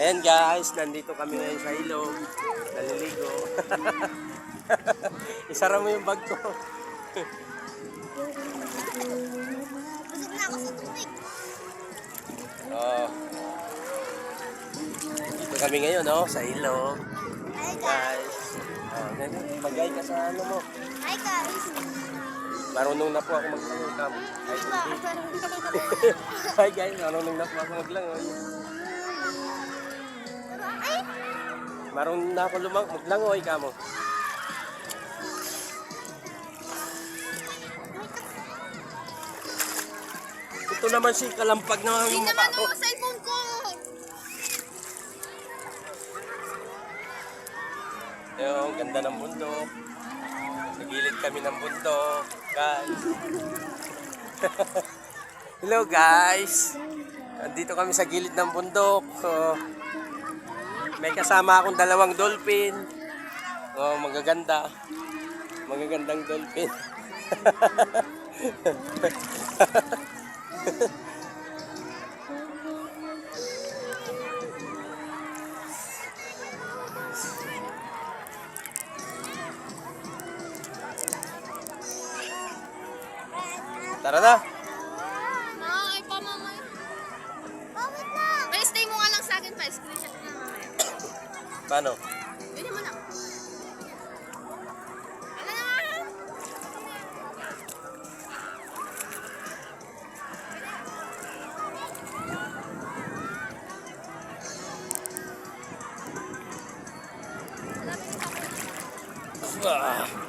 Ayan guys, nandito kami ngayon sa ilog. Naliligo. Isara mo yung bag ko. Busog na ako sa tubig. Oh. Dito kami ngayon, no? Sa ilog. Hi guys. Guys. Oh, magay ka sa ano mo. Hi guys. Marunong na po ako maglangoy. Diba? Hi guys, marunong na po ako maglangoy. Ay! Marunong na ako maglangoy ka mo. Ito naman si kalampag na Hindi yung naman mukha ko. ang cellphone ko. Yung ganda ng bundok. Sa gilid kami ng bundok. Guys. Hello guys. Nandito kami sa gilid ng bundok. May kasama akong dalawang dolphin. Magaganda. Magagandang dolphin. Tara na. Ay, pamamay. Bakit lang? Ay, stay mo nga lang sa akin pa. Screenshot ko na mamaya. Paano? Ganyan mo lang. Ano na? Ah.